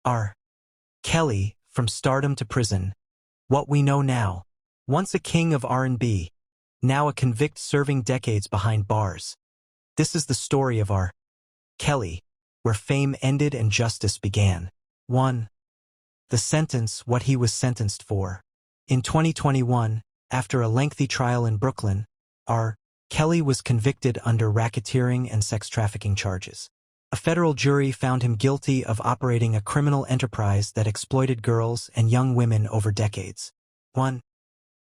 R. Kelly, from stardom to prison. What we know now. Once a king of R&B, now a convict serving decades behind bars. This is the story of R. Kelly, where fame ended and justice began. 1. The sentence, what he was sentenced for. In 2021, after a lengthy trial in Brooklyn, R. Kelly was convicted under racketeering and sex trafficking charges. A federal jury found him guilty of operating a criminal enterprise that exploited girls and young women over decades. 1.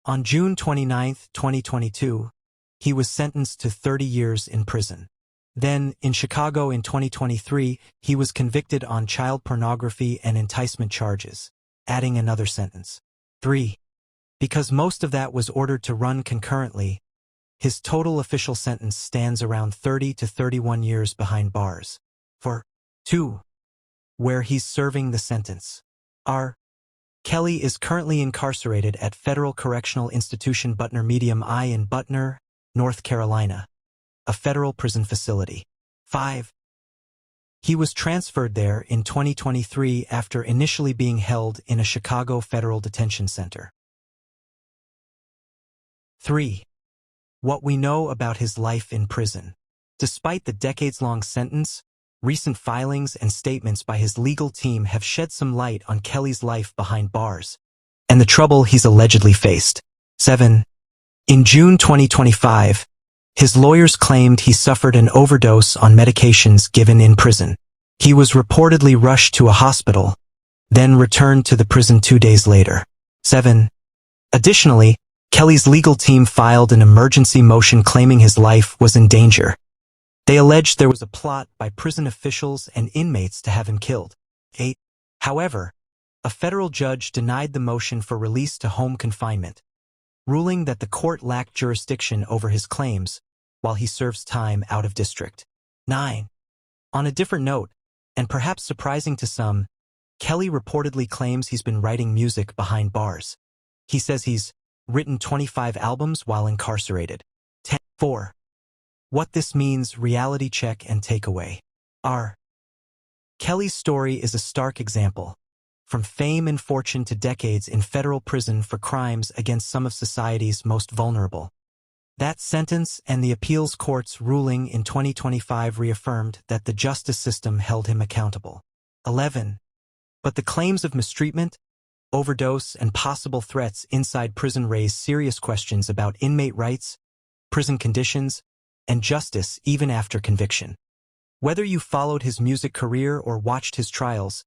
On June 29, 2022, he was sentenced to 30 years in prison. Then, in Chicago in 2023, he was convicted on child pornography and enticement charges, adding another sentence. 3. Because most of that was ordered to run concurrently, his total official sentence stands around 30 to 31 years behind bars. 2. Where he's serving the sentence. R. Kelly is currently incarcerated at Federal Correctional Institution Butner Medium I in Butner, North Carolina, a federal prison facility. 5. He was transferred there in 2023 after initially being held in a Chicago federal detention center. 3. What we know about his life in prison. Despite the decades-long sentence, recent filings and statements by his legal team have shed some light on Kelly's life behind bars and the trouble he's allegedly faced. 7. In June 2025, his lawyers claimed he suffered an overdose on medications given in prison. He was reportedly rushed to a hospital, then returned to the prison 2 days later. 7. Additionally, Kelly's legal team filed an emergency motion claiming his life was in danger. They alleged there was a plot by prison officials and inmates to have him killed. 8. However, a federal judge denied the motion for release to home confinement, ruling that the court lacked jurisdiction over his claims while he serves time out of district. 9. On a different note, and perhaps surprising to some, Kelly reportedly claims he's been writing music behind bars. He says he's written 25 albums while incarcerated. 4. What this means, reality check and takeaway. R. Kelly's story is a stark example. From fame and fortune to decades in federal prison for crimes against some of society's most vulnerable. That sentence and the appeals court's ruling in 2025 reaffirmed that the justice system held him accountable. 11. But the claims of mistreatment, overdose, and possible threats inside prison raise serious questions about inmate rights, prison conditions, and justice even after conviction. Whether you followed his music career or watched his trials,